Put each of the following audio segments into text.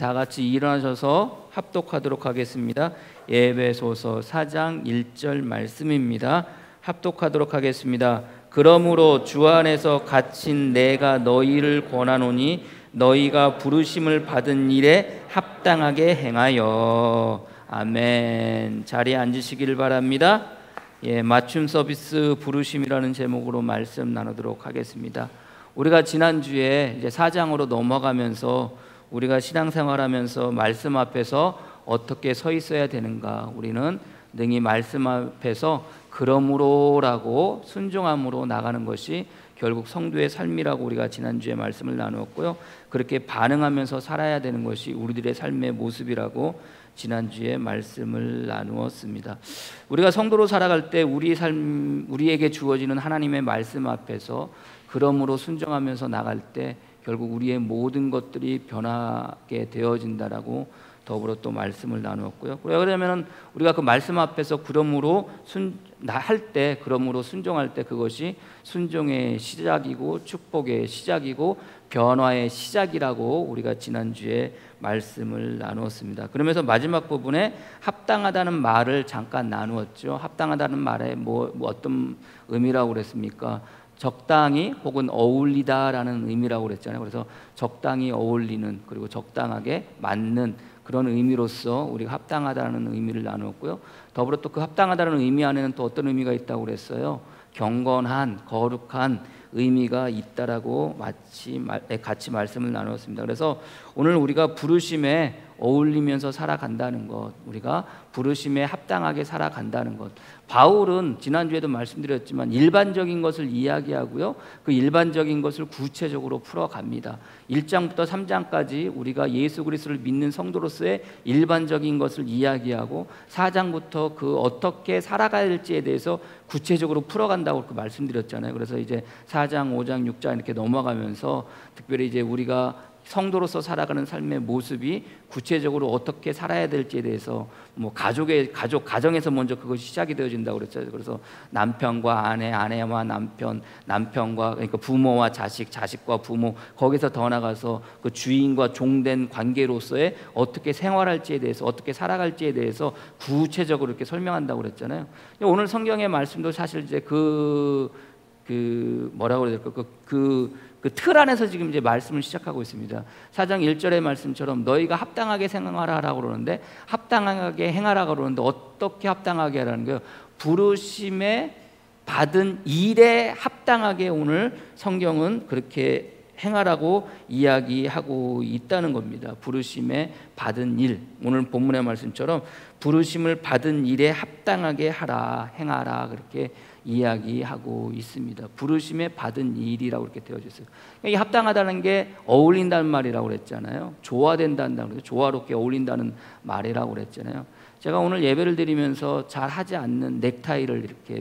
다 같이 일어나셔서 합독하도록 하겠습니다. 에베소서 4장 1절 말씀입니다. 합독하도록 하겠습니다. 그러므로 주 안에서 갇힌 내가 너희를 권하노니 너희가 부르심을 받은 일에 합당하게 행하여. 아멘. 자리에 앉으시기를 바랍니다. 맞춤 서비스 부르심이라는 제목으로 말씀 나누도록 하겠습니다. 우리가 지난주에 이제 4장으로 넘어가면서 우리가 신앙생활하면서 말씀 앞에서 어떻게 서 있어야 되는가, 우리는 능히 말씀 앞에서 그러므로라고 순종함으로 나가는 것이 결국 성도의 삶이라고 우리가 지난주에 말씀을 나누었고요. 그렇게 반응하면서 살아야 되는 것이 우리들의 삶의 모습이라고 지난주에 말씀을 나누었습니다. 우리가 성도로 살아갈 때 우리에게 주어지는 하나님의 말씀 앞에서 그러므로 순종하면서 나갈 때 결국 우리의 모든 것들이 변하게 되어진다라고 더불어 또 말씀을 나누었고요. 그러면 우리가 그 말씀 앞에서 그러므로 그러므로 순종할 때 그것이 순종의 시작이고 축복의 시작이고 변화의 시작이라고 우리가 지난주에 말씀을 나누었습니다. 그러면서 마지막 부분에 합당하다는 말을 잠깐 나누었죠. 합당하다는 말에 어떤 의미라고 그랬습니까? 적당히 혹은 어울리다라는 의미라고 그랬잖아요. 그래서 적당히 어울리는, 그리고 적당하게 맞는 그런 의미로서 우리가 합당하다는 의미를 나누었고요. 더불어 또 그 합당하다는 의미 안에는 또 어떤 의미가 있다고 그랬어요? 경건한, 거룩한 의미가 있다라고 같이 말씀을 나누었습니다. 그래서 오늘 우리가 부르심에 어울리면서 살아간다는 것, 우리가 부르심에 합당하게 살아간다는 것. 바울은 지난주에도 말씀드렸지만 일반적인 것을 이야기하고요, 그 일반적인 것을 구체적으로 풀어갑니다. 1장부터 3장까지 우리가 예수 그리스도를 믿는 성도로서의 일반적인 것을 이야기하고 4장부터 그 어떻게 살아가야 될지에 대해서 구체적으로 풀어간다고 그렇게 말씀드렸잖아요. 그래서 이제 4장, 5장, 6장 이렇게 넘어가면서 특별히 이제 우리가 성도로서 살아가는 삶의 모습이 구체적으로 어떻게 살아야 될지에 대해서 가정에서 먼저 그것이 시작이 되어진다고 그랬죠. 그래서 남편과 아내, 아내와 남편, 남편과 그러니까 부모와 자식, 자식과 부모, 거기서 더 나가서 그 주인과 종된 관계로서의 어떻게 생활할지에 대해서, 어떻게 살아갈지에 대해서 구체적으로 이렇게 설명한다고 그랬잖아요. 오늘 성경의 말씀도 사실 이제 뭐라고 그래야 될까? 그 틀 안에서 지금 이제 말씀을 시작하고 있습니다. 4장 1절의 말씀처럼 너희가 합당하게 생활하라고 그러는데, 합당하게 행하라고 그러는데 어떻게 합당하게 하라는 거예요? 부르심에 받은 일에 합당하게 오늘 성경은 그렇게 행하라고 이야기하고 있다는 겁니다. 부르심에 받은 일, 오늘 본문의 말씀처럼 부르심을 받은 일에 합당하게 하라, 행하라, 그렇게 이야기하고 있습니다. 부르심에 받은 일이라고 이렇게 되어져 있어요. 이 합당하다는 게 어울린다는 말이라고 그랬잖아요. 조화된다는 거죠. 조화롭게 어울린다는 말이라고 그랬잖아요. 제가 오늘 예배를 드리면서 잘 하지 않는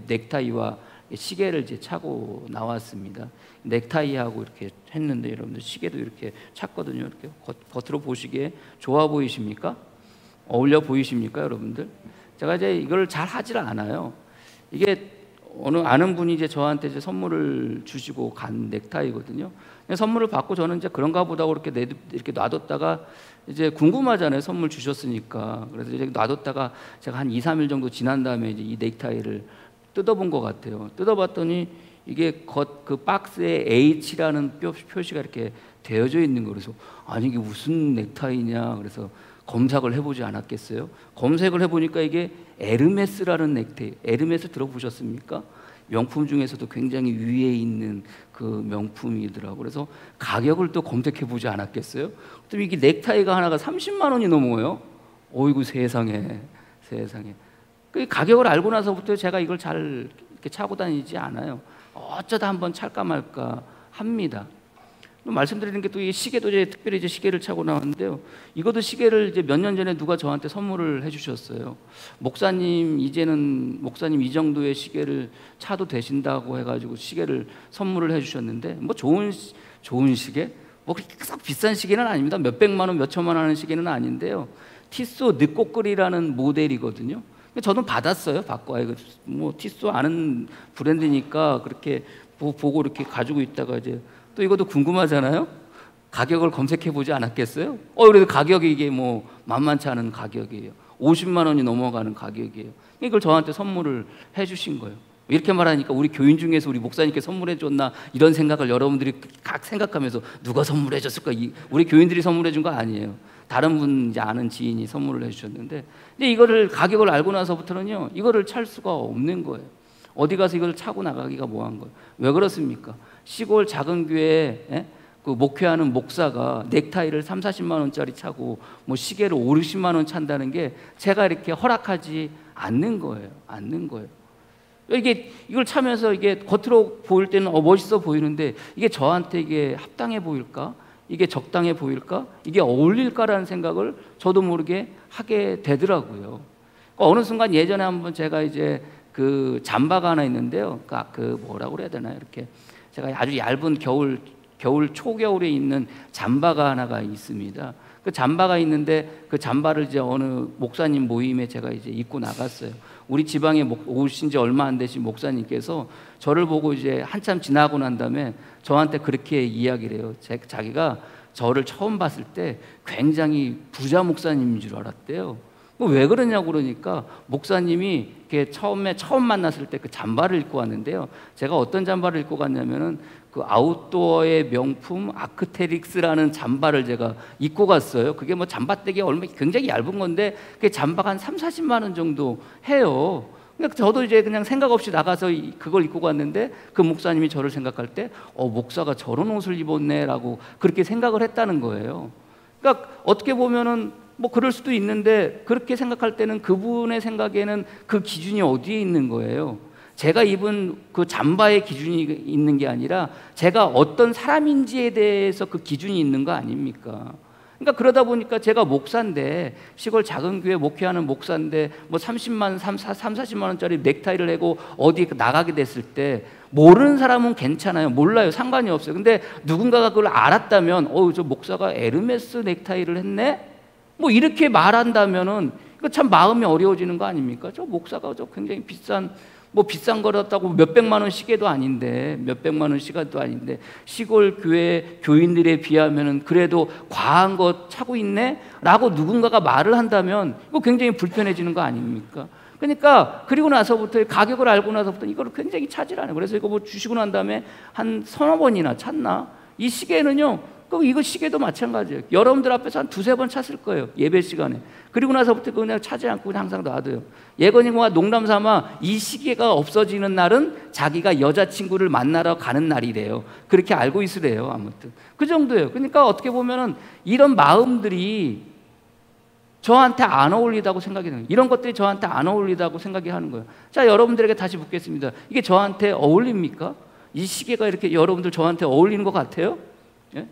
넥타이와 시계를 이제 차고 나왔습니다. 넥타이하고 이렇게 했는데 여러분들 시계도 이렇게 찼거든요. 이렇게 겉으로 보시기에 좋아 보이십니까? 어울려 보이십니까, 여러분들? 제가 이제 이걸 잘 하질 않아요. 이게 어느 아는 분이 이제 저한테 이제 선물을 주시고 간 넥타이거든요. 선물을 받고 저는 이제 그런가 보다 이렇게 놔뒀다가 이제 궁금하잖아요. 선물 주셨으니까. 그래서 이제 놔뒀다가 제가 한 2-3일 정도 지난 다음에 이제 이 넥타이를 뜯어본 것 같아요. 뜯어봤더니 이게 그 박스에 H라는 표시가 이렇게 되어져 있는 거. 그래서 아니 이게 무슨 넥타이냐. 그래서 검색을 해보지 않았겠어요? 검색을 해보니까 이게 에르메스라는 넥타이. 에르메스 들어보셨습니까? 명품 중에서도 굉장히 위에 있는 그 명품이더라고요. 그래서 가격을 또 검색해보지 않았겠어요? 또 이게 넥타이가 하나가 30만 원이 넘어요. 어이구 세상에. 그 가격을 알고 나서부터 제가 이걸 잘 이렇게 차고 다니지 않아요. 어쩌다 한번 찰까 말까 합니다. 말씀드리는 게 또 이 시계도 이제 특별히 이제 시계를 차고 나왔는데요. 이것도 시계를 이제 몇 년 전에 누가 저한테 선물을 해주셨어요. 목사님 목사님 이 정도의 시계를 차도 되신다고 해가지고 시계를 선물을 해주셨는데 좋은 시계? 그렇게 썩 비싼 시계는 아닙니다. 몇백만 원, 몇천만 원 하는 시계는 아닌데요. 티소 늑꼬끌이라는 모델이거든요. 저도 받았어요. 받고 티소 아는 브랜드니까 그렇게 보고 이렇게 가지고 있다가 이제 또 이것도 궁금하잖아요. 가격을 검색해 보지 않았겠어요? 그래도 가격이 이게 뭐 만만치 않은 가격이에요. 50만 원이 넘어가는 가격이에요. 이걸 저한테 선물을 해주신 거예요. 이렇게 말하니까 우리 교인 중에서 우리 목사님께 선물해 줬나 이런 생각을 여러분들이 각 생각하면서 누가 선물해 줬을까? 우리 교인들이 선물해 준 거 아니에요. 다른 분 이제 아는 지인이 선물을 해주셨는데, 근데 이거를 가격을 알고 나서부터는요, 이거를 찰 수가 없는 거예요. 어디 가서 이걸 차고 나가기가 뭐한 거예요. 왜 그렇습니까? 시골 작은 교회에 그 목회하는 목사가 넥타이를 3, 40만 원짜리 차고 뭐 시계를 5, 60만 원 찬다는 게 제가 이렇게 허락하지 않는 거예요. 않는 거예요. 이걸 차면서 이게 겉으로 보일 때는 멋있어 보이는데 이게 저한테 이게 합당해 보일까? 이게 적당해 보일까? 이게 어울릴까라는 생각을 저도 모르게 하게 되더라고요. 어느 순간 예전에 한번 제가 이제 그 잠바가 하나 있는데요. 그 뭐라고 그래야 되나요? 이렇게 제가 아주 얇은 겨울 초겨울에 입는 잠바가 하나가 있습니다. 그 잠바가 있는데 그 잠바를 이제 어느 목사님 모임에 제가 이제 입고 나갔어요. 우리 지방에 오신 지 얼마 안 되신 목사님께서 저를 보고 이제 한참 지나고 난 다음에 저한테 그렇게 이야기를 해요. 자기가 저를 처음 봤을 때 굉장히 부자 목사님인 줄 알았대요. 왜 그러냐고 그러니까 목사님이 처음 만났을 때 그 잠바를 입고 왔는데요. 제가 어떤 잠바를 입고 갔냐면은 그 아웃도어의 명품 아크테릭스라는 잠바를 제가 입고 갔어요. 그게 뭐 잠바떼기 굉장히 얇은 건데 그게 잠바가 한 3, 40만 원 정도 해요. 그러니까 저도 이제 그냥 생각 없이 나가서 그걸 입고 갔는데 그 목사님이 저를 생각할 때 목사가 저런 옷을 입었네라고 그렇게 생각을 했다는 거예요. 그러니까 어떻게 보면은 뭐 그럴 수도 있는데 그렇게 생각할 때는 그분의 생각에는 그 기준이 어디에 있는 거예요? 제가 입은 그 잠바의 기준이 있는 게 아니라 제가 어떤 사람인지에 대해서 그 기준이 있는 거 아닙니까? 그러니까 그러다 보니까 제가 목사인데 시골 작은 교회 목회하는 목사인데 뭐 30만, 40만 원짜리 넥타이를 해고 어디 나가게 됐을 때 모르는 사람은 괜찮아요. 몰라요. 상관이 없어요. 근데 누군가가 그걸 알았다면 저 목사가 에르메스 넥타이를 했네? 뭐 이렇게 말한다면은 이거 참 마음이 어려워지는 거 아닙니까? 저 목사가 저 굉장히 비싼 거였다고 몇백만 원 시계도 아닌데 몇백만 원 시간도 아닌데 시골 교회 교인들에 비하면은 그래도 과한 거 차고 있네? 라고 누군가가 말을 한다면 이거 굉장히 불편해지는 거 아닙니까? 그러니까 그리고 나서부터 가격을 알고 나서부터 이거를 굉장히 차지하는. 그래서 이거 뭐 주시고 난 다음에 한 서너 번이나 찼나? 이 시계는요, 이거 시계도 마찬가지예요. 여러분들 앞에서 한 두세 번 찼을 거예요. 예배 시간에. 그리고 나서부터 그냥 차지 않고 그냥 항상 놔둬요. 예건이와 농담 삼아 이 시계가 없어지는 날은 자기가 여자친구를 만나러 가는 날이래요. 그렇게 알고 있으래요. 아무튼 그 정도예요. 그러니까 어떻게 보면은 이런 마음들이 저한테 안 어울리다고 생각이 되는 거예요. 이런 것들이 저한테 안 어울리다고 생각이 하는 거예요. 자, 여러분들에게 다시 묻겠습니다. 이게 저한테 어울립니까? 이 시계가 이렇게 여러분들 저한테 어울리는 것 같아요? 예?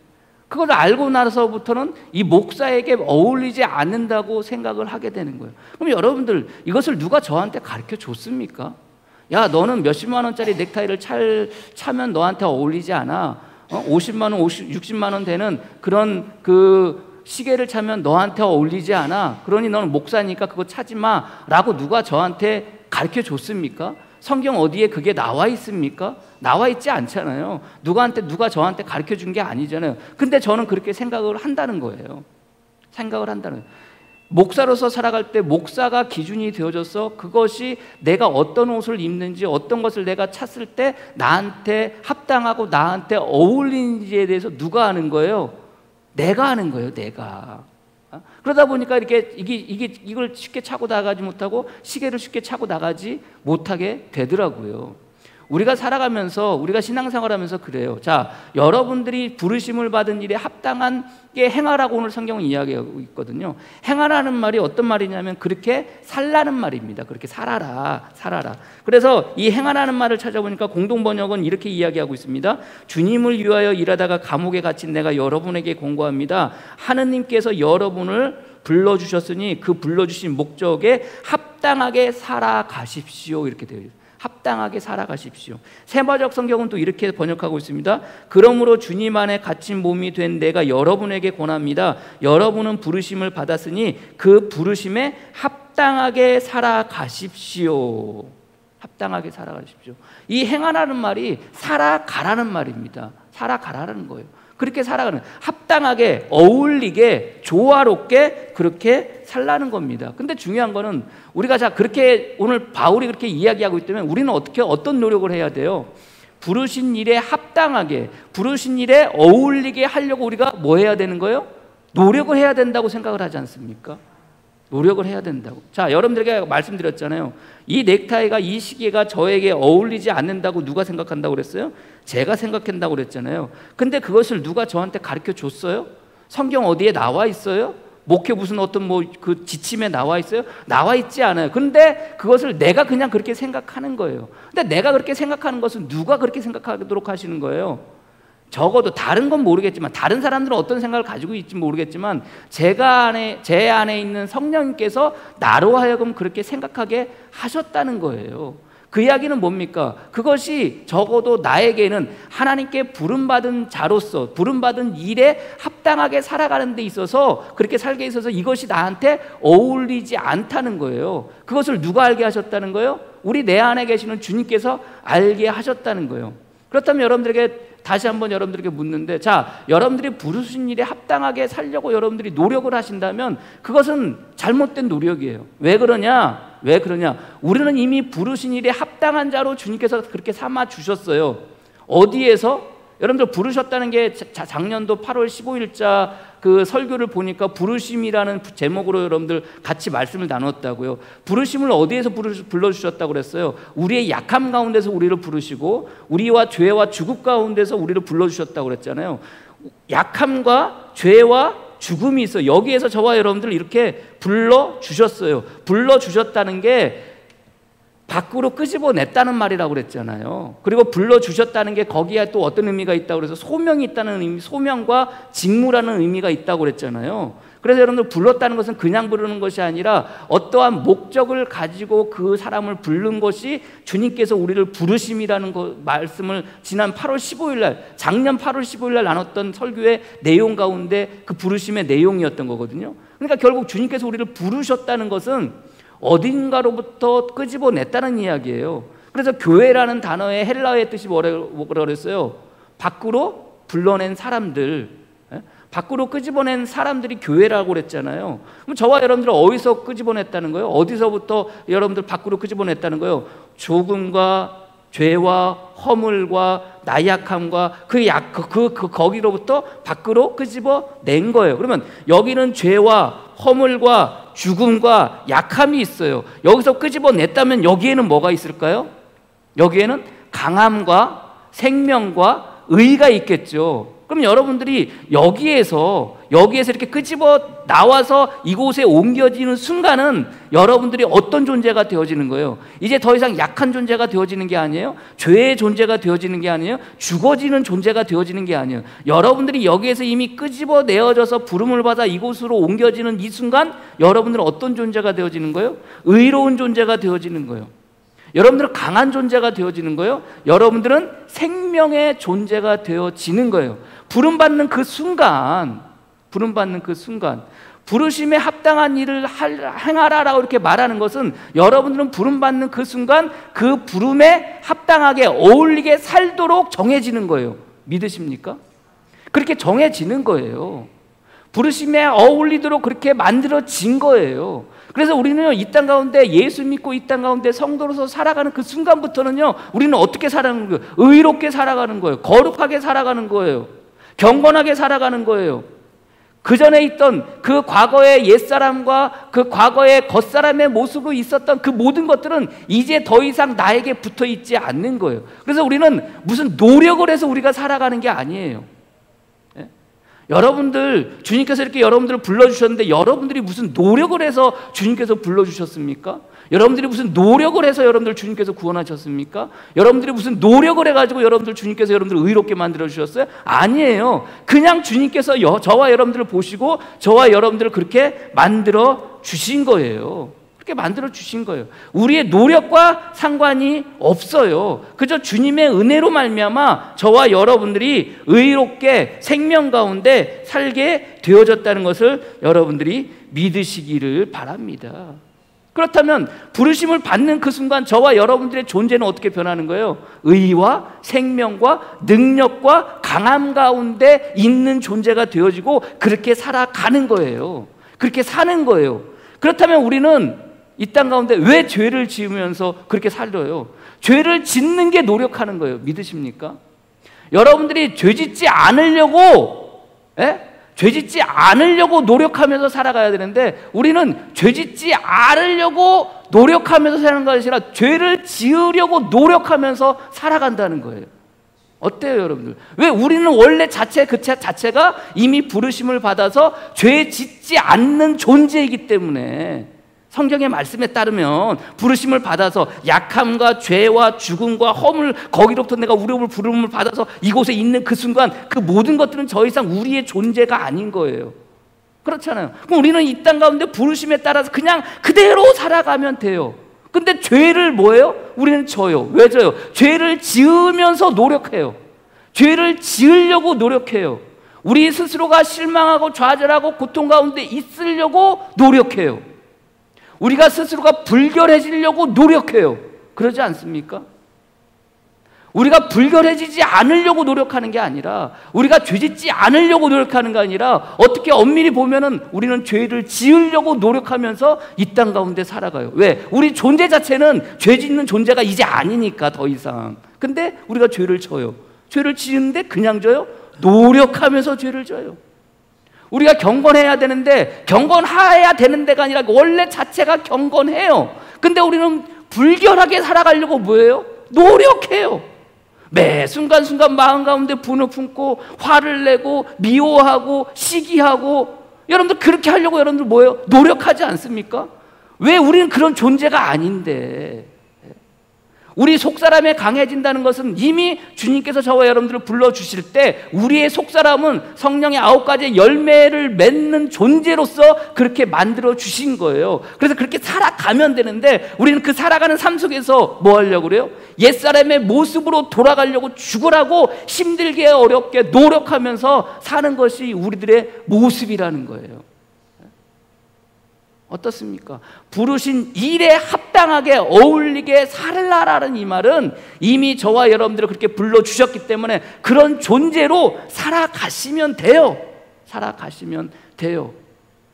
그걸 알고 나서부터는 이 목사에게 어울리지 않는다고 생각을 하게 되는 거예요. 그럼 여러분들 이것을 누가 저한테 가르쳐 줬습니까? 야, 너는 몇십만 원짜리 넥타이를 차면 너한테 어울리지 않아. 50만 원, 60만 원 되는 그런 그 시계를 차면 너한테 어울리지 않아. 그러니 너는 목사니까 그거 차지 마 라고 누가 저한테 가르쳐 줬습니까? 성경 어디에 그게 나와 있습니까? 나와 있지 않잖아요. 누가 저한테 가르쳐 준 게 아니잖아요. 근데 저는 그렇게 생각을 한다는 거예요. 생각을 한다는 거예요. 목사로서 살아갈 때 목사가 기준이 되어져서 그것이 내가 어떤 옷을 입는지 어떤 것을 내가 찼을 때 나한테 합당하고 나한테 어울리는지에 대해서 누가 아는 거예요? 내가 아는 거예요. 내가. 그러다 보니까 이걸 쉽게 차고 나가지 못하고 시계를 쉽게 차고 나가지 못하게 되더라고요. 우리가 살아가면서 우리가 신앙생활하면서 그래요. 자, 여러분들이 부르심을 받은 일에 합당한 게 행하라고 오늘 성경은 이야기하고 있거든요. 행하라는 말이 어떤 말이냐면 그렇게 살라는 말입니다. 그렇게 살아라. 그래서 이 행하라는 말을 찾아보니까 공동 번역은 이렇게 이야기하고 있습니다. 주님을 위하여 일하다가 감옥에 갇힌 내가 여러분에게 공고합니다. 하느님께서 여러분을 불러주셨으니 그 불러주신 목적에 합당하게 살아가십시오. 이렇게 되어 있어요. 합당하게 살아가십시오. 세마적 성경은 또 이렇게 번역하고 있습니다. 그러므로 주님 안에 갇힌 몸이 된 내가 여러분에게 권합니다. 여러분은 부르심을 받았으니 그 부르심에 합당하게 살아가십시오. 합당하게 살아가십시오. 이 행하라는 말이 살아가라는 말입니다. 살아가라는 거예요. 그렇게 살아가는, 합당하게, 어울리게, 조화롭게 그렇게 살라는 겁니다. 근데 중요한 거는 우리가 자 그렇게 오늘 바울이 그렇게 이야기하고 있다면 우리는 어떤 노력을 해야 돼요? 부르신 일에 합당하게, 부르신 일에 어울리게 하려고 우리가 뭐 해야 되는 거예요? 노력을 해야 된다고 생각을 하지 않습니까? 노력을 해야 된다고. 자, 여러분들에게 말씀드렸잖아요. 이 넥타이가, 이 시계가 저에게 어울리지 않는다고 누가 생각한다고 그랬어요? 제가 생각한다고 그랬잖아요. 근데 그것을 누가 저한테 가르쳐 줬어요? 성경 어디에 나와 있어요? 목회 무슨 어떤 그 지침에 나와 있어요? 나와 있지 않아요. 근데 그것을 내가 그냥 그렇게 생각하는 거예요. 근데 내가 그렇게 생각하는 것은 누가 그렇게 생각하도록 하시는 거예요? 적어도 다른 건 모르겠지만, 다른 사람들은 어떤 생각을 가지고 있지 모르겠지만 제 안에 있는 성령님께서 나로 하여금 그렇게 생각하게 하셨다는 거예요. 그 이야기는 뭡니까? 그것이 적어도 나에게는 하나님께 부름받은 자로서, 부름받은 일에 합당하게 살아가는 데 있어서, 그렇게 살게 있어서 이것이 나한테 어울리지 않다는 거예요. 그것을 누가 알게 하셨다는 거예요? 우리 내 안에 계시는 주님께서 알게 하셨다는 거예요. 그렇다면 여러분들에게 다시 한번 여러분들에게 묻는데, 자, 여러분들이 부르신 일에 합당하게 살려고 여러분들이 노력을 하신다면 그것은 잘못된 노력이에요. 왜 그러냐? 우리는 이미 부르신 일에 합당한 자로 주님께서 그렇게 삼아 주셨어요. 어디에서? 여러분들 부르셨다는 게 작년도 8월 15일자 그 설교를 보니까 부르심이라는 제목으로 여러분들 같이 말씀을 나눴다고요. 부르심을 어디에서 불러주셨다고 그랬어요? 우리의 약함 가운데서 우리를 부르시고 우리와 죄와 죽음 가운데서 우리를 불러주셨다고 그랬잖아요. 약함과 죄와 죽음이 있어요. 여기에서 저와 여러분들 이렇게 불러주셨어요. 불러주셨다는 게 밖으로 끄집어냈다는 말이라고 그랬잖아요. 그리고 불러주셨다는 게 거기에 또 어떤 의미가 있다고 그래서 소명이 있다는 의미, 소명과 직무라는 의미가 있다고 그랬잖아요. 그래서 여러분들 불렀다는 것은 그냥 부르는 것이 아니라 어떠한 목적을 가지고 그 사람을 부른 것이 주님께서 우리를 부르심이라는 말씀을 지난 8월 15일 날, 작년 8월 15일 날 나눴던 설교의 내용 가운데 그 부르심의 내용이었던 거거든요. 그러니까 결국 주님께서 우리를 부르셨다는 것은 어딘가로부터 끄집어냈다는 이야기예요. 그래서 교회라는 단어의 헬라어의 뜻이 뭐라고 그랬어요? 밖으로 불러낸 사람들, 밖으로 끄집어낸 사람들이 교회라고 그랬잖아요. 그럼 저와 여러분들은 어디서 끄집어냈다는 거예요? 어디서부터 여러분들 밖으로 끄집어냈다는 거예요? 조금과 죄와 허물과 나약함과 거기로부터 밖으로 끄집어낸 거예요. 그러면 여기는 죄와 허물과 죽음과 약함이 있어요. 여기서 끄집어냈다면 여기에는 뭐가 있을까요? 여기에는 강함과 생명과 의가 있겠죠. 그럼 여러분들이 여기에서 이렇게 끄집어 나와서 이곳에 옮겨지는 순간은 여러분들이 어떤 존재가 되어지는 거예요? 이제 더 이상 약한 존재가 되어지는 게 아니에요. 죄의 존재가 되어지는 게 아니에요. 죽어지는 존재가 되어지는 게 아니에요. 여러분들이 여기에서 이미 끄집어 내어져서 부름을 받아 이곳으로 옮겨지는 이 순간 여러분들은 어떤 존재가 되어지는 거예요? 의로운 존재가 되어지는 거예요. 여러분들은 강한 존재가 되어지는 거예요. 여러분들은 생명의 존재가 되어지는 거예요. 부름받는 그 순간, 부르심에 합당한 일을 행하라라고 이렇게 말하는 것은 여러분들은 부름받는 그 순간 그 부름에 합당하게 어울리게 살도록 정해지는 거예요. 믿으십니까? 그렇게 정해지는 거예요. 부르심에 어울리도록 그렇게 만들어진 거예요. 그래서 우리는요, 이 땅 가운데 예수 믿고 이 땅 가운데 성도로서 살아가는 그 순간부터는요, 우리는 어떻게 살아가는 거예요? 의롭게 살아가는 거예요. 거룩하게 살아가는 거예요. 경건하게 살아가는 거예요. 그 전에 있던 그 과거의 옛사람과 그 과거의 겉사람의 모습으로 있었던 그 모든 것들은 이제 더 이상 나에게 붙어 있지 않는 거예요. 그래서 우리는 무슨 노력을 해서 우리가 살아가는 게 아니에요. 여러분들, 주님께서 이렇게 여러분들을 불러주셨는데 여러분들이 무슨 노력을 해서 주님께서 불러주셨습니까? 여러분들이 무슨 노력을 해서 여러분들 주님께서 구원하셨습니까? 여러분들이 무슨 노력을 해가지고 여러분들 주님께서 여러분들을 의롭게 만들어주셨어요? 아니에요. 그냥 주님께서 저와 여러분들을 보시고 저와 여러분들을 그렇게 만들어 주신 거예요. 그렇게 만들어 주신 거예요. 우리의 노력과 상관이 없어요. 그저 주님의 은혜로 말미암아 저와 여러분들이 의롭게 생명 가운데 살게 되어졌다는 것을 여러분들이 믿으시기를 바랍니다. 그렇다면 부르심을 받는 그 순간 저와 여러분들의 존재는 어떻게 변하는 거예요? 의와 생명과 능력과 강함 가운데 있는 존재가 되어지고 그렇게 살아가는 거예요. 그렇게 사는 거예요. 그렇다면 우리는 이 땅 가운데 왜 죄를 지으면서 그렇게 살려요? 죄를 짓는 게 노력하는 거예요. 믿으십니까? 여러분들이 죄 짓지 않으려고 죄 짓지 않으려고 노력하면서 살아가야 되는데 우리는 죄 짓지 않으려고 노력하면서 사는 것이 아니라 죄를 지으려고 노력하면서 살아간다는 거예요. 어때요, 여러분들? 왜? 우리는 원래 그 자체가 이미 부르심을 받아서 죄 짓지 않는 존재이기 때문에 성경의 말씀에 따르면 부르심을 받아서 약함과 죄와 죽음과 허물, 거기로부터 내가 부름을 받아서 이곳에 있는 그 순간 그 모든 것들은 더 이상 우리의 존재가 아닌 거예요. 그렇잖아요. 그럼 우리는 이 땅 가운데 부르심에 따라서 그냥 그대로 살아가면 돼요. 근데 죄를 뭐예요? 우리는 져요. 왜 져요? 죄를 지으면서 노력해요. 죄를 지으려고 노력해요. 우리 스스로가 실망하고 좌절하고 고통 가운데 있으려고 노력해요. 우리가 스스로가 불결해지려고 노력해요. 그러지 않습니까? 우리가 불결해지지 않으려고 노력하는 게 아니라 우리가 죄짓지 않으려고 노력하는 게 아니라 어떻게 엄밀히 보면은 우리는 죄를 지으려고 노력하면서 이 땅 가운데 살아가요. 왜? 우리 존재 자체는 죄 짓는 존재가 이제 아니니까 더 이상. 근데 우리가 죄를 져요. 죄를 지는데 그냥 져요? 노력하면서 죄를 져요. 우리가 경건해야 되는데 경건해야 되는 데가 아니라 원래 자체가 경건해요. 근데 우리는 불결하게 살아가려고 뭐예요? 노력해요. 매 순간순간 마음 가운데 분을 품고 화를 내고 미워하고 시기하고 여러분들 그렇게 하려고 여러분들 뭐예요? 노력하지 않습니까? 왜? 우리는 그런 존재가 아닌데. 우리 속사람에 강해진다는 것은 이미 주님께서 저와 여러분들을 불러주실 때 우리의 속사람은 성령의 9가지의 열매를 맺는 존재로서 그렇게 만들어 주신 거예요. 그래서 그렇게 살아가면 되는데 우리는 그 살아가는 삶 속에서 뭐 하려고 그래요? 옛사람의 모습으로 돌아가려고 죽으라고 힘들게 어렵게 노력하면서 사는 것이 우리들의 모습이라는 거예요. 어떻습니까? 부르신 일에 합당하게 어울리게 살라라는 이 말은 이미 저와 여러분들을 그렇게 불러주셨기 때문에 그런 존재로 살아가시면 돼요. 살아가시면 돼요.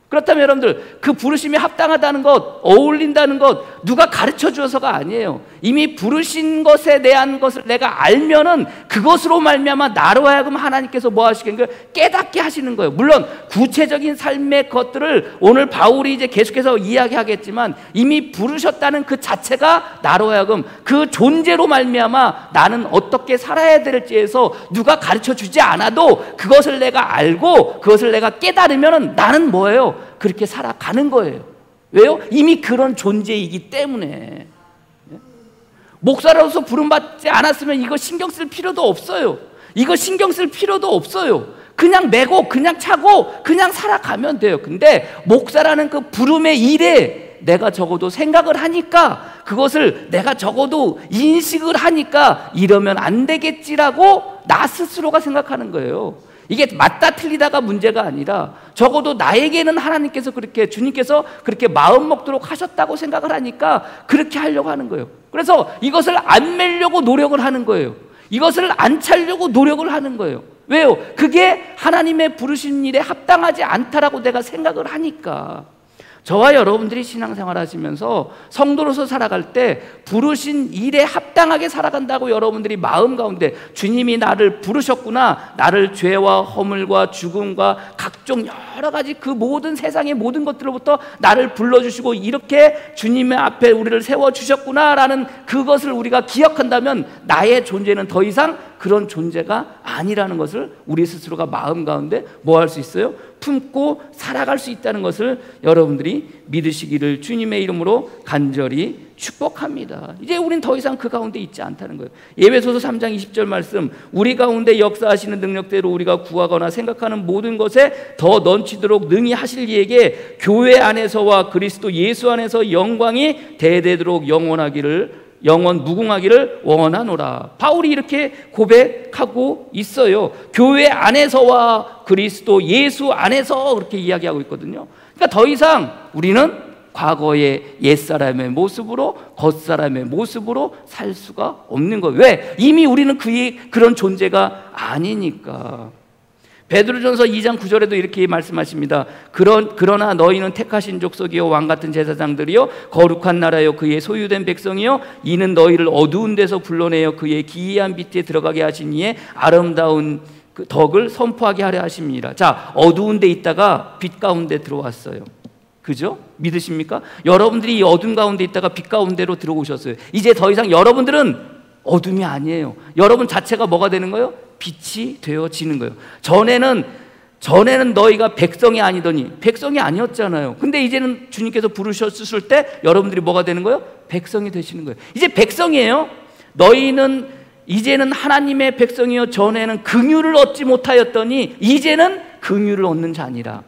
그렇다면 여러분들 그 부르심이 합당하다는 것, 어울린다는 것 누가 가르쳐 주어서가 아니에요. 이미 부르신 것에 대한 것을 내가 알면은 그것으로 말미암아 나로 하여금 하나님께서 뭐 하시는 거예요? 깨닫게 하시는 거예요. 물론 구체적인 삶의 것들을 오늘 바울이 이제 계속해서 이야기하겠지만 이미 부르셨다는 그 자체가 나로 하여금 그 존재로 말미암아 나는 어떻게 살아야 될지에서 누가 가르쳐 주지 않아도 그것을 내가 알고 그것을 내가 깨달으면은 나는 뭐예요? 그렇게 살아가는 거예요. 왜요? 이미 그런 존재이기 때문에. 목사로서 부름받지 않았으면 이거 신경 쓸 필요도 없어요. 이거 신경 쓸 필요도 없어요. 그냥 메고 그냥 차고 그냥 살아가면 돼요. 근데 목사라는 그 부름의 일에 내가 적어도 생각을 하니까 그것을 내가 적어도 인식을 하니까 이러면 안 되겠지라고 나 스스로가 생각하는 거예요. 이게 맞다 틀리다가 문제가 아니라 적어도 나에게는 하나님께서 그렇게 주님께서 그렇게 마음 먹도록 하셨다고 생각을 하니까 그렇게 하려고 하는 거예요. 그래서 이것을 안 매려고 노력을 하는 거예요. 이것을 안 차려고 노력을 하는 거예요. 왜요? 그게 하나님의 부르신 일에 합당하지 않다라고 내가 생각을 하니까. 저와 여러분들이 신앙생활 하시면서 성도로서 살아갈 때 부르신 일에 합당하게 살아간다고 여러분들이 마음 가운데 주님이 나를 부르셨구나, 나를 죄와 허물과 죽음과 각종 여러 가지 그 모든 세상의 모든 것들로부터 나를 불러주시고 이렇게 주님의 앞에 우리를 세워주셨구나 라는 그것을 우리가 기억한다면 나의 존재는 더 이상 그런 존재가 아니라는 것을 우리 스스로가 마음 가운데 뭐 할 수 있어요? 품고 살아갈 수 있다는 것을 여러분들이 믿으시기를 주님의 이름으로 간절히 축복합니다. 이제 우린 더 이상 그 가운데 있지 않다는 거예요. 에베소서 3장 20절 말씀, 우리 가운데 역사하시는 능력대로 우리가 구하거나 생각하는 모든 것에 더 넘치도록 능히 하실 이에게 교회 안에서와 그리스도 예수 안에서 영광이 대대도록 영원 무궁하기를 원하노라. 바울이 이렇게 고백하고 있어요. 교회 안에서와 그리스도 예수 안에서 그렇게 이야기하고 있거든요. 그러니까 더 이상 우리는 과거의 옛사람의 모습으로, 겉사람의 모습으로 살 수가 없는 거예요. 왜? 이미 우리는 그의 그런 존재가 아니니까. 베드로전서 2장 9절에도 이렇게 말씀하십니다. 그러나 너희는 택하신 족속이요 왕같은 제사장들이요 거룩한 나라요 그의 소유된 백성이요 이는 너희를 어두운 데서 불러내어 그의 기이한 빛에 들어가게 하신 이의 아름다운 그 덕을 선포하게 하려 하십니다. 자, 어두운 데 있다가 빛 가운데 들어왔어요. 그죠? 믿으십니까? 여러분들이 이 어둠 가운데 있다가 빛 가운데로 들어오셨어요. 이제 더 이상 여러분들은 어둠이 아니에요. 여러분 자체가 뭐가 되는 거예요? 빛이 되어지는 거예요. 전에는 너희가 백성이 아니더니, 백성이 아니었잖아요. 근데 이제는 주님께서 부르셨을 때 여러분들이 뭐가 되는 거예요? 백성이 되시는 거예요. 이제 백성이에요. 너희는 이제는 하나님의 백성이요 전에는 긍휼을 얻지 못하였더니 이제는 긍휼을 얻는 자니라.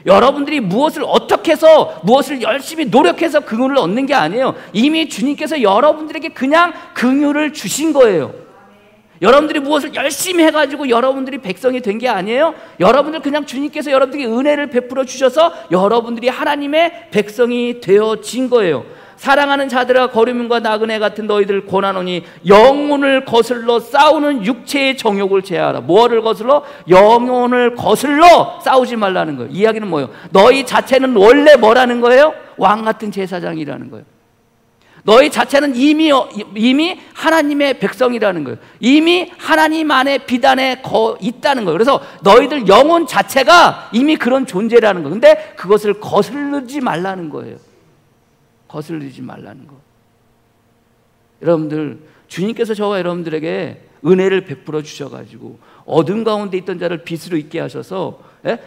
여러분들이 무엇을 어떻게 해서 무엇을 열심히 노력해서 긍휼을 얻는 게 아니에요. 이미 주님께서 여러분들에게 그냥 긍휼을 주신 거예요. 여러분들이 무엇을 열심히 해가지고 여러분들이 백성이 된 게 아니에요. 여러분들 그냥 주님께서 여러분들에게 은혜를 베풀어 주셔서 여러분들이 하나님의 백성이 되어진 거예요. 사랑하는 자들아 거류민과 나그네 같은 너희들 권하노니 영혼을 거슬러 싸우는 육체의 정욕을 제하라. 뭐를 거슬러? 영혼을 거슬러 싸우지 말라는 거예요. 이야기는 뭐예요? 너희 자체는 원래 뭐라는 거예요? 왕 같은 제사장이라는 거예요. 너희 자체는 이미 하나님의 백성이라는 거예요. 이미 하나님 안에 빛 안에 있다는 거예요. 그래서 너희들 영혼 자체가 이미 그런 존재라는 거예요. 근데 그것을 거슬르지 말라는 거예요. 거슬리지 말라는 거. 여러분들 주님께서 저와 여러분들에게 은혜를 베풀어 주셔가지고 어둠 가운데 있던 자를 빛으로 있게 하셔서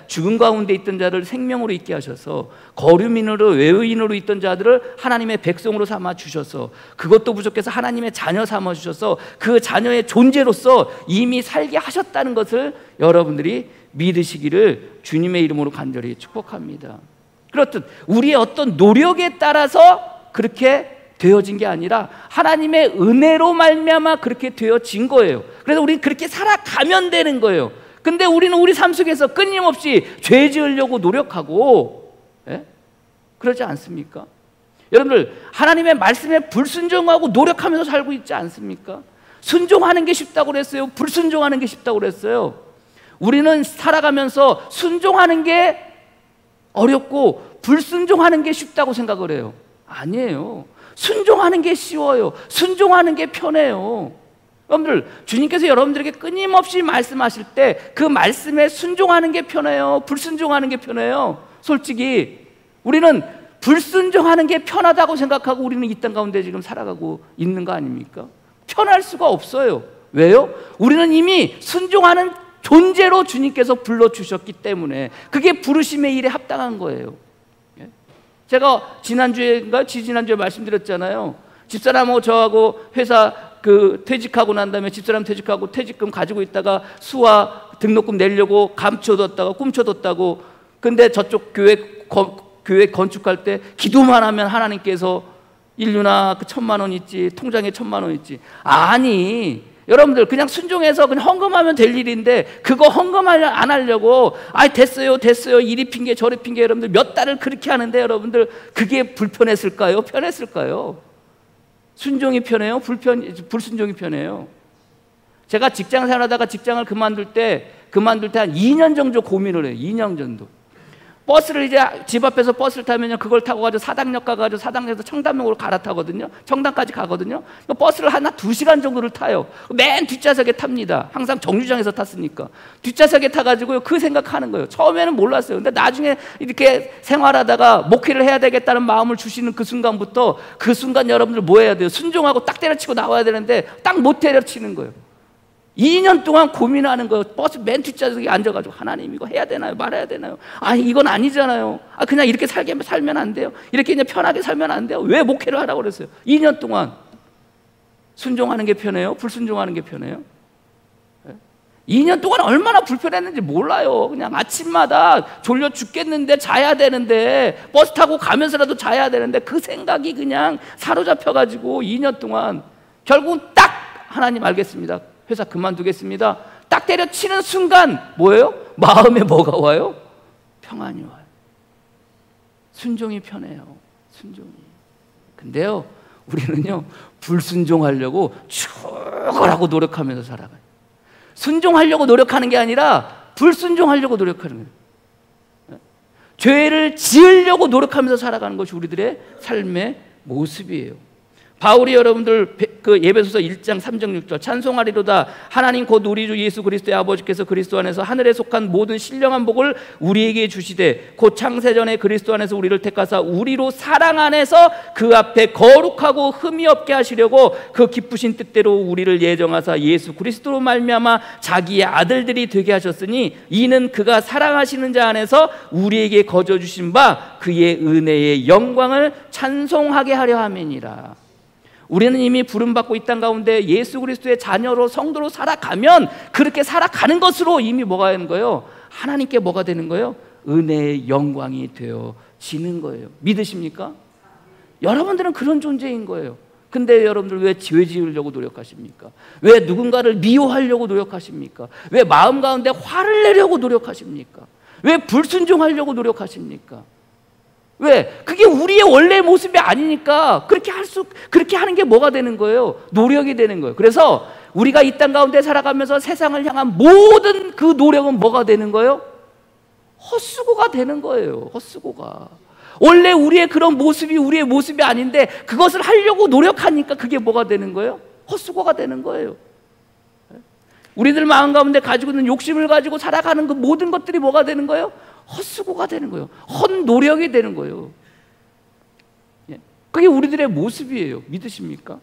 죽음 가운데 있던 자를 생명으로 있게 하셔서 거류민으로 외의인으로 있던 자들을 하나님의 백성으로 삼아 주셔서 그것도 부족해서 하나님의 자녀 삼아 주셔서 그 자녀의 존재로서 이미 살게 하셨다는 것을 여러분들이 믿으시기를 주님의 이름으로 간절히 축복합니다. 그렇듯 우리의 어떤 노력에 따라서 그렇게 되어진 게 아니라 하나님의 은혜로 말미암아 그렇게 되어진 거예요. 그래서 우리는 그렇게 살아가면 되는 거예요. 근데 우리는 우리 삶 속에서 끊임없이 죄 지으려고 노력하고 그러지 않습니까? 여러분들 하나님의 말씀에 불순종하고 노력하면서 살고 있지 않습니까? 순종하는 게 쉽다고 그랬어요? 불순종하는 게 쉽다고 그랬어요? 우리는 살아가면서 순종하는 게 어렵고 불순종하는 게 쉽다고 생각을 해요. 아니에요. 순종하는 게 쉬워요. 순종하는 게 편해요. 여러분들 주님께서 여러분들에게 끊임없이 말씀하실 때 그 말씀에 순종하는 게 편해요? 불순종하는 게 편해요? 솔직히 우리는 불순종하는 게 편하다고 생각하고 우리는 이 땅 가운데 지금 살아가고 있는 거 아닙니까? 편할 수가 없어요. 왜요? 우리는 이미 순종하는 존재로 주님께서 불러주셨기 때문에 그게 부르심의 일에 합당한 거예요. 제가 지난주에 말씀드렸잖아요. 집사람하고 저하고 회사 퇴직하고 난 다음에 집사람 퇴직하고 퇴직금 가지고 있다가 수화 등록금 내려고 감춰뒀다가 꿈쳐뒀다고. 근데 저쪽 교회 건축할 때 기도만 하면 하나님께서 인류나 그 1,000만 원 있지, 통장에 1,000만 원 있지. 아니 여러분들 그냥 순종해서 그냥 헌금하면 될 일인데 그거 헌금 안 하려고 됐어요 이리 핑계 저리 핑계 여러분들 몇 달을 그렇게 하는데 여러분들 그게 불편했을까요? 편했을까요? 순종이 편해요? 불순종이 편해요? 제가 직장 생활하다가 직장을 그만둘 때 한 2년 정도 고민을 해요. 2년 정도. 버스를 이제 집 앞에서 버스를 타면요 그걸 타고 가지고 사당역 가가지고 사당역에서 청담역으로 갈아타거든요. 청담까지 가거든요. 버스를 한 2시간 정도를 타요. 맨 뒷좌석에 탑니다. 항상 정류장에서 탔으니까 뒷좌석에 타가지고요 그 생각하는 거예요. 처음에는 몰랐어요. 근데 나중에 이렇게 생활하다가 목회를 해야 되겠다는 마음을 주시는 그 순간부터 그 순간 여러분들 뭐 해야 돼요? 순종하고 딱 때려치고 나와야 되는데 딱 못 때려치는 거예요. 2년 동안 고민하는 거예요. 버스 맨 뒷좌석에 앉아가지고 하나님 이거 해야 되나요? 말아야 되나요? 이건 아니잖아요. 그냥 이렇게 살면 안 돼요. 이렇게 그냥 편하게 살면 안 돼요. 왜 목회를 하라고 그랬어요? 2년 동안 순종하는 게 편해요? 불순종하는 게 편해요? 2년 동안 얼마나 불편했는지 몰라요. 그냥 아침마다 졸려 죽겠는데 자야 되는데 버스 타고 가면서라도 자야 되는데 그 생각이 그냥 사로잡혀가지고 2년 동안 결국은 딱 하나님 알겠습니다. 회사 그만두겠습니다. 딱 때려치는 순간 뭐예요? 마음에 뭐가 와요? 평안이 와요. 순종이 편해요. 순종이에요. 근데요, 우리는요 불순종하려고 죽으라고 노력하면서 살아가요. 순종하려고 노력하는 게 아니라 불순종하려고 노력하는 거예요. 죄를 지으려고 노력하면서 살아가는 것이 우리들의 삶의 모습이에요. 바울이 여러분들 그 에베소서 1장 3절 6절 찬송하리로다 하나님 곧 우리 주 예수 그리스도의 아버지께서 그리스도 안에서 하늘에 속한 모든 신령한 복을 우리에게 주시되 곧 창세전에 그리스도 안에서 우리를 택하사 우리로 사랑 안에서 그 앞에 거룩하고 흠이 없게 하시려고 그 기쁘신 뜻대로 우리를 예정하사 예수 그리스도로 말미암아 자기의 아들들이 되게 하셨으니 이는 그가 사랑하시는 자 안에서 우리에게 거저 주신 바 그의 은혜의 영광을 찬송하게 하려 함이니라. 우리는 이미 부름받고 이 땅 가운데 예수 그리스도의 자녀로 성도로 살아가면 그렇게 살아가는 것으로 이미 뭐가 되는 거예요? 하나님께 뭐가 되는 거예요? 은혜의 영광이 되어지는 거예요. 믿으십니까? 여러분들은 그런 존재인 거예요. 근데 여러분들 왜 죄 지으려고 노력하십니까? 왜 누군가를 미워하려고 노력하십니까? 왜 마음 가운데 화를 내려고 노력하십니까? 왜 불순종하려고 노력하십니까? 왜? 그게 우리의 원래 모습이 아니니까 그렇게 하는 게 뭐가 되는 거예요? 노력이 되는 거예요. 그래서 우리가 이 땅 가운데 살아가면서 세상을 향한 모든 그 노력은 뭐가 되는 거예요? 헛수고가 되는 거예요. 헛수고가. 원래 우리의 그런 모습이 우리의 모습이 아닌데 그것을 하려고 노력하니까 그게 뭐가 되는 거예요? 헛수고가 되는 거예요. 우리들 마음 가운데 가지고 있는 욕심을 가지고 살아가는 그 모든 것들이 뭐가 되는 거예요? 헛수고가 되는 거예요. 헛노력이 되는 거예요. 그게 우리들의 모습이에요. 믿으십니까?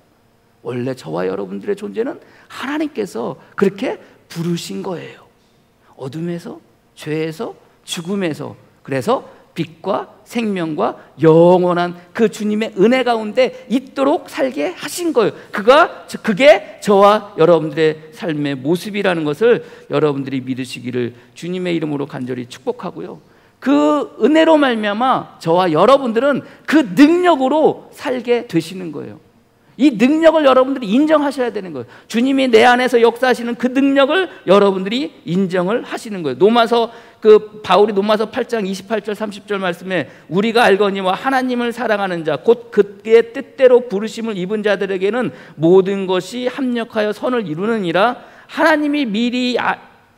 원래 저와 여러분들의 존재는 하나님께서 그렇게 부르신 거예요. 어둠에서, 죄에서, 죽음에서. 그래서 빛과 생명과 영원한 그 주님의 은혜 가운데 있도록 살게 하신 거예요. 그게 저와 여러분들의 삶의 모습이라는 것을 여러분들이 믿으시기를 주님의 이름으로 간절히 축복하고요. 그 은혜로 말미암아 저와 여러분들은 그 능력으로 살게 되시는 거예요. 이 능력을 여러분들이 인정하셔야 되는 거예요. 주님이 내 안에서 역사하시는 그 능력을 여러분들이 인정을 하시는 거예요. 바울이 로마서 8장 28절 30절 말씀에 우리가 알거니와 하나님을 사랑하는 자 곧 그의 뜻대로 부르심을 입은 자들에게는 모든 것이 합력하여 선을 이루느니라. 하나님이 미리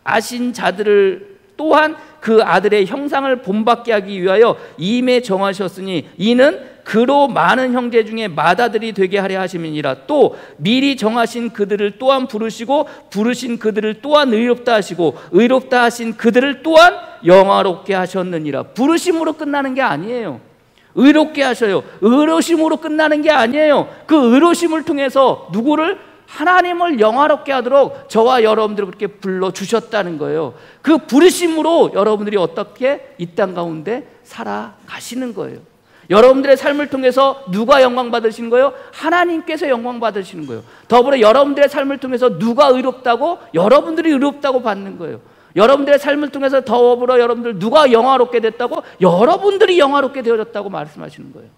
아신 자들을 또한 그 아들의 형상을 본받게 하기 위하여 임에 정하셨으니 이는 그로 많은 형제 중에 맏아들이 되게 하려 하심이니라. 또 미리 정하신 그들을 또한 부르시고 부르신 그들을 또한 의롭다 하시고 의롭다 하신 그들을 또한 영화롭게 하셨느니라. 부르심으로 끝나는 게 아니에요. 의롭게 하셔요. 의로심으로 끝나는 게 아니에요. 그 의로심을 통해서 누구를? 하나님을 영화롭게 하도록 저와 여러분들을 그렇게 불러주셨다는 거예요. 그 부르심으로 여러분들이 어떻게 이 땅 가운데 살아가시는 거예요. 여러분들의 삶을 통해서 누가 영광 받으시는 거예요? 하나님께서 영광 받으시는 거예요. 더불어 여러분들의 삶을 통해서 누가 의롭다고? 여러분들이 의롭다고 받는 거예요. 여러분들의 삶을 통해서 더불어 여러분들 누가 영화롭게 됐다고? 여러분들이 영화롭게 되어졌다고 말씀하시는 거예요.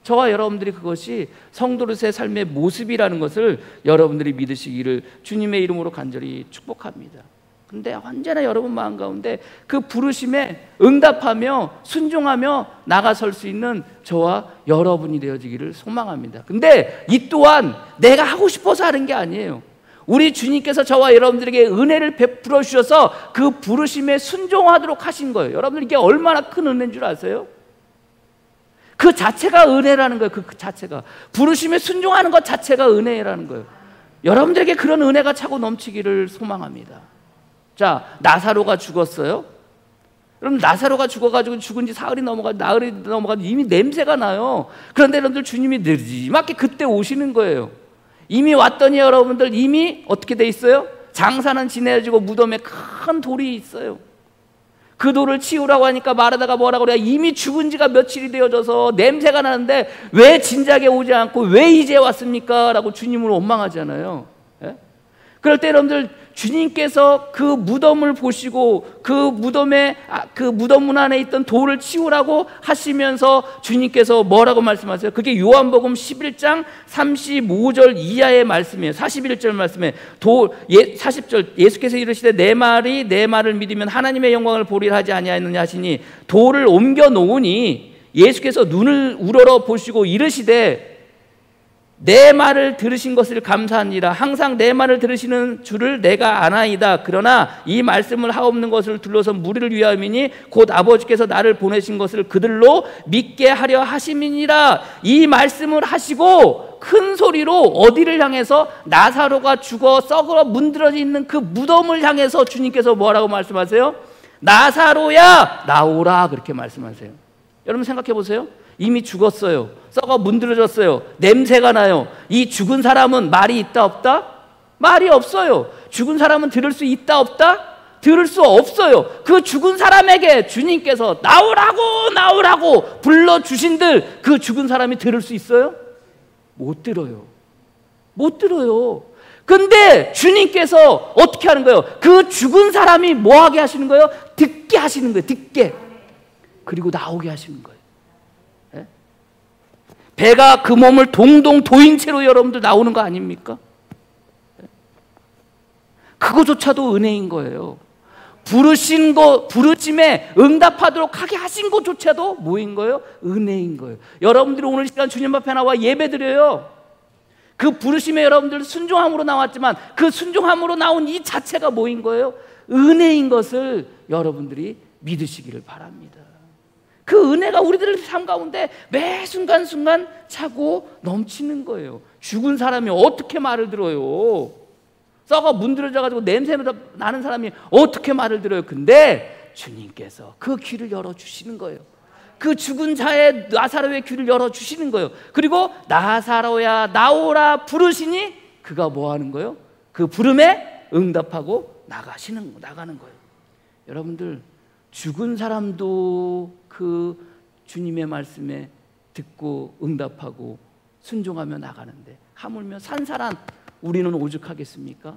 저와 여러분들이 그것이 성도로서의 삶의 모습이라는 것을 여러분들이 믿으시기를 주님의 이름으로 간절히 축복합니다. 근데 언제나 여러분 마음 가운데 그 부르심에 응답하며 순종하며 나가설 수 있는 저와 여러분이 되어지기를 소망합니다. 근데 이 또한 내가 하고 싶어서 하는 게 아니에요. 우리 주님께서 저와 여러분들에게 은혜를 베풀어 주셔서 그 부르심에 순종하도록 하신 거예요. 여러분들 이게 얼마나 큰 은혜인 줄 아세요? 그 자체가 은혜라는 거예요. 그 자체가 부르심에 순종하는 것 자체가 은혜라는 거예요. 여러분들에게 그런 은혜가 차고 넘치기를 소망합니다. 자, 나사로가 죽었어요. 그럼 나사로가 죽어가지고 죽은 지 사흘이 넘어가지고 이미 냄새가 나요. 그런데 여러분들 주님이 늦지막히 그때 오시는 거예요. 이미 왔더니 여러분들 이미 어떻게 돼 있어요? 장사는 지내지고 무덤에 큰 돌이 있어요. 그 돌을 치우라고 하니까 말하다가 뭐라고 그래요? 이미 죽은 지가 며칠이 되어져서 냄새가 나는데 왜 진작에 오지 않고 왜 이제 왔습니까? 라고 주님을 원망하잖아요. 예? 그럴 때 여러분들 주님께서 그 무덤을 보시고 그 무덤 문 안에 있던 돌을 치우라고 하시면서 주님께서 뭐라고 말씀하세요? 그게 요한복음 11장 35절 이하의 말씀이에요. 41절 말씀에 40절 예수께서 이르시되 내 말을 믿으면 하나님의 영광을 보리라 하지 아니하였느냐 하시니 돌을 옮겨 놓으니 예수께서 눈을 우러러 보시고 이르시되 내 말을 들으신 것을 감사하니라. 항상 내 말을 들으시는 줄을 내가 아나이다. 그러나 이 말씀을 하옵는 것을 둘러서 무리를 위함이니 곧 아버지께서 나를 보내신 것을 그들로 믿게 하려 하심이니라. 이 말씀을 하시고 큰 소리로 어디를 향해서? 나사로가 죽어 썩어 문드러져 있는 그 무덤을 향해서 주님께서 뭐라고 말씀하세요? 나사로야 나오라, 그렇게 말씀하세요. 여러분 생각해 보세요. 이미 죽었어요. 썩어 문드러졌어요. 냄새가 나요. 이 죽은 사람은 말이 있다 없다? 말이 없어요. 죽은 사람은 들을 수 있다 없다? 들을 수 없어요. 그 죽은 사람에게 주님께서 나오라고 불러주신들 그 죽은 사람이 들을 수 있어요? 못 들어요. 못 들어요. 근데 주님께서 어떻게 하는 거예요? 그 죽은 사람이 뭐 하게 하시는 거예요? 듣게 하시는 거예요. 듣게. 그리고 나오게 하시는 거예요. 배가 그 몸을 동동 도인 채로 여러분들 나오는 거 아닙니까? 그거조차도 은혜인 거예요. 부르신 거, 부르심에 응답하도록 하게 하신 것조차도 뭐인 거예요? 은혜인 거예요. 여러분들이 오늘 시간 주님 앞에 나와 예배 드려요. 그 부르심에 여러분들 순종함으로 나왔지만 그 순종함으로 나온 이 자체가 뭐인 거예요? 은혜인 것을 여러분들이 믿으시기를 바랍니다. 그 은혜가 우리들의 삶 가운데 매 순간순간 차고 넘치는 거예요. 죽은 사람이 어떻게 말을 들어요? 썩어 문드러져가지고 냄새 나는 사람이 어떻게 말을 들어요? 근데 주님께서 그 귀를 열어주시는 거예요. 그 죽은 자의 나사로의 귀를 열어주시는 거예요. 그리고 나사로야 나오라 부르시니 그가 뭐 하는 거예요? 그 부름에 응답하고 나가는 거예요. 여러분들 죽은 사람도 그 주님의 말씀에 듣고 응답하고 순종하며 나가는데 하물며 산 사람 우리는 오죽하겠습니까?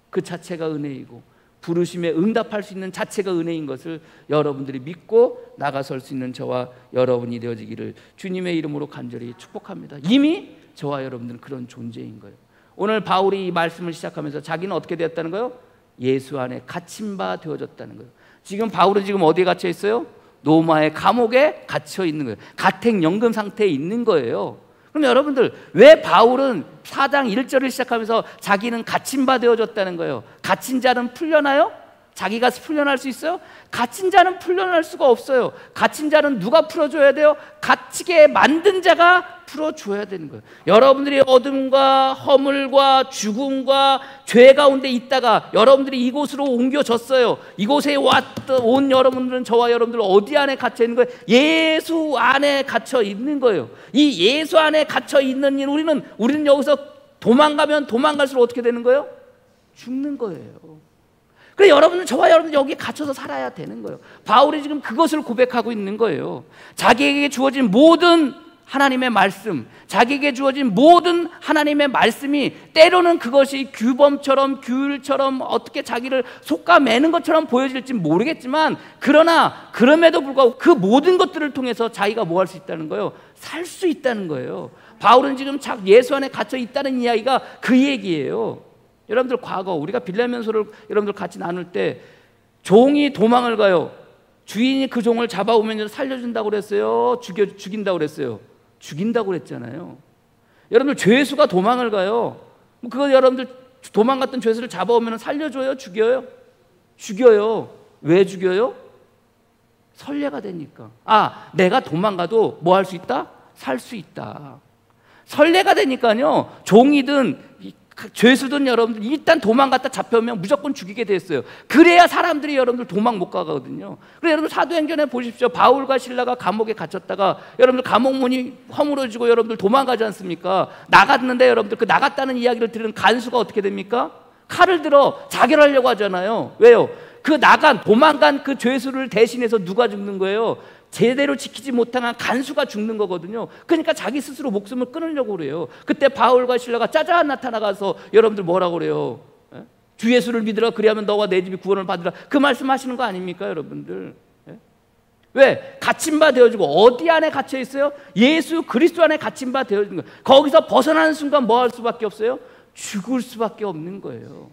그 자체가 은혜이고 부르심에 응답할 수 있는 자체가 은혜인 것을 여러분들이 믿고 나가설 수 있는 저와 여러분이 되어지기를 주님의 이름으로 간절히 축복합니다. 이미 저와 여러분들은 그런 존재인 거예요. 오늘 바울이 이 말씀을 시작하면서 자기는 어떻게 되었다는 거예요? 예수 안에 갇힌 바 되어졌다는 거예요. 지금 바울은 지금 어디에 갇혀 있어요? 로마의 감옥에 갇혀 있는 거예요. 가택연금 상태에 있는 거예요. 그럼 여러분들 왜 바울은 4장 1절을 시작하면서 자기는 갇힌 바 되어졌다는 거예요? 갇힌 자는 풀려나요? 자기가 풀려날 수 있어요? 갇힌 자는 풀려날 수가 없어요. 갇힌 자는 누가 풀어줘야 돼요? 갇히게 만든 자가 풀어줘야 되는 거예요. 여러분들이 어둠과 허물과 죽음과 죄 가운데 있다가 여러분들이 이곳으로 옮겨졌어요. 이곳에 온 여러분들은 저와 여러분들 어디 안에 갇혀 있는 거예요? 예수 안에 갇혀 있는 거예요. 이 예수 안에 갇혀 있는 일 우리는 여기서 도망가면 도망갈수록 어떻게 되는 거예요? 죽는 거예요. 그래 여러분은 저와 여러분 여기에 갇혀서 살아야 되는 거예요. 바울이 지금 그것을 고백하고 있는 거예요. 자기에게 주어진 모든 하나님의 말씀, 자기에게 주어진 모든 하나님의 말씀이 때로는 그것이 규범처럼 규율처럼 어떻게 자기를 속아매는 것처럼 보여질지 모르겠지만 그러나 그럼에도 불구하고 그 모든 것들을 통해서 자기가 뭐 할 수 있다는 거예요? 살 수 있다는 거예요. 바울은 지금 예수 안에 갇혀 있다는 이야기가 그 얘기예요. 여러분들 과거 우리가 빌레몬서를 여러분들 같이 나눌 때 종이 도망을 가요. 주인이 그 종을 잡아오면 살려준다고 그랬어요? 죽인다고 그랬어요? 죽인다고 그랬잖아요. 여러분들 죄수가 도망을 가요. 그거 여러분들 도망갔던 죄수를 잡아오면 살려줘요? 죽여요? 죽여요. 왜 죽여요? 선례가 되니까. 내가 도망가도 뭐 할 수 있다? 살 수 있다. 선례가 되니까요. 종이든 죄수든 여러분들 일단 도망갔다 잡혀오면 무조건 죽이게 됐어요. 그래야 사람들이 여러분들 도망 못 가거든요. 그래서 여러분 사도행전에 보십시오. 바울과 실라가 감옥에 갇혔다가 여러분들 감옥문이 허물어지고 여러분들 도망가지 않습니까? 나갔는데 여러분들 그 나갔다는 이야기를 들은 간수가 어떻게 됩니까? 칼을 들어 자결하려고 하잖아요. 왜요? 그 도망간 그 죄수를 대신해서 누가 죽는 거예요? 제대로 지키지 못한 간수가 죽는 거거든요. 그러니까 자기 스스로 목숨을 끊으려고 그래요. 그때 바울과 실라가 짜잔 나타나가서 여러분들 뭐라고 그래요? 주 예수를 믿으라 그리하면 너와 내 집이 구원을 받으라. 그 말씀하시는 거 아닙니까 여러분들? 왜? 갇힌 바 되어지고 어디 안에 갇혀 있어요? 예수 그리스도 안에 갇힌 바 되어진 거예요. 거기서 벗어나는 순간 뭐 할 수밖에 없어요? 죽을 수밖에 없는 거예요.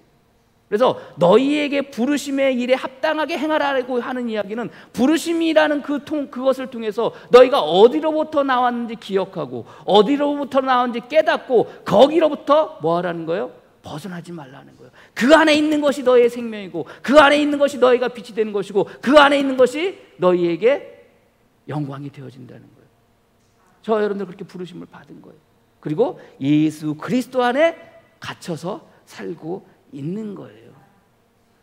그래서 너희에게 부르심의 일에 합당하게 행하라고 하는 이야기는 부르심이라는 그것을 통해서 너희가 어디로부터 나왔는지 기억하고 어디로부터 나왔는지 깨닫고 거기로부터 뭐 하라는 거예요? 벗어나지 말라는 거예요. 그 안에 있는 것이 너희의 생명이고 그 안에 있는 것이 너희가 빛이 되는 것이고 그 안에 있는 것이 너희에게 영광이 되어진다는 거예요. 저 여러분들 그렇게 부르심을 받은 거예요. 그리고 예수 그리스도 안에 갇혀서 살고 있는 거예요.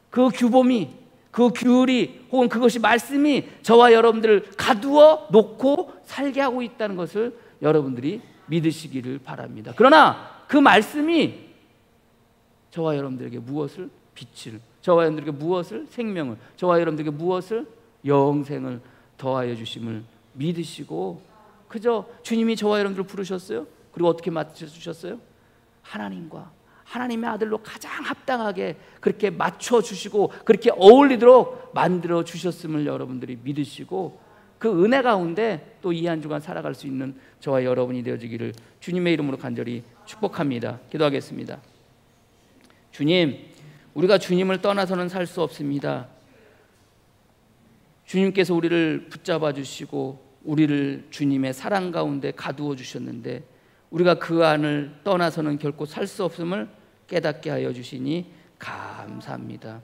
그 규범이, 그 규율이 혹은 그것이 말씀이 저와 여러분들을 가두어 놓고 살게 하고 있다는 것을 여러분들이 믿으시기를 바랍니다. 그러나 그 말씀이 저와 여러분들에게 무엇을? 빛을, 저와 여러분들에게 무엇을? 생명을, 저와 여러분들에게 무엇을? 영생을 더하여 주심을 믿으시고 그저 주님이 저와 여러분들을 부르셨어요. 그리고 어떻게 맞춰주셨어요? 하나님의 아들로 가장 합당하게 그렇게 맞춰주시고 그렇게 어울리도록 만들어 주셨음을 여러분들이 믿으시고 그 은혜 가운데 또 이 한 주간 살아갈 수 있는 저와 여러분이 되어지기를 주님의 이름으로 간절히 축복합니다. 기도하겠습니다. 주님, 우리가 주님을 떠나서는 살 수 없습니다. 주님께서 우리를 붙잡아 주시고 우리를 주님의 사랑 가운데 가두어 주셨는데 우리가 그 안을 떠나서는 결코 살 수 없음을 깨닫게 하여 주시니 감사합니다.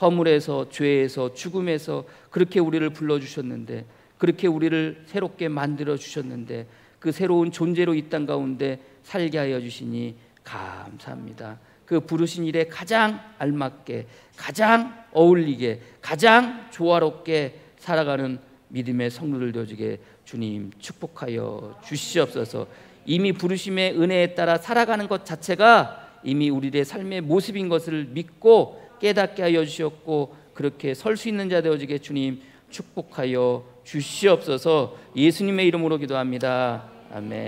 허물에서, 죄에서, 죽음에서 그렇게 우리를 불러주셨는데 그렇게 우리를 새롭게 만들어 주셨는데 그 새로운 존재로 이 땅 가운데 살게 하여 주시니 감사합니다. 그 부르신 일에 가장 알맞게, 가장 어울리게, 가장 조화롭게 살아가는 믿음의 성도들 되어지게 주님 축복하여 주시옵소서. 이미 부르심의 은혜에 따라 살아가는 것 자체가 이미 우리의 삶의 모습인 것을 믿고 깨닫게 하여 주셨고 그렇게 설 수 있는 자 되어지게 주님 축복하여 주시옵소서. 예수님의 이름으로 기도합니다. 아멘.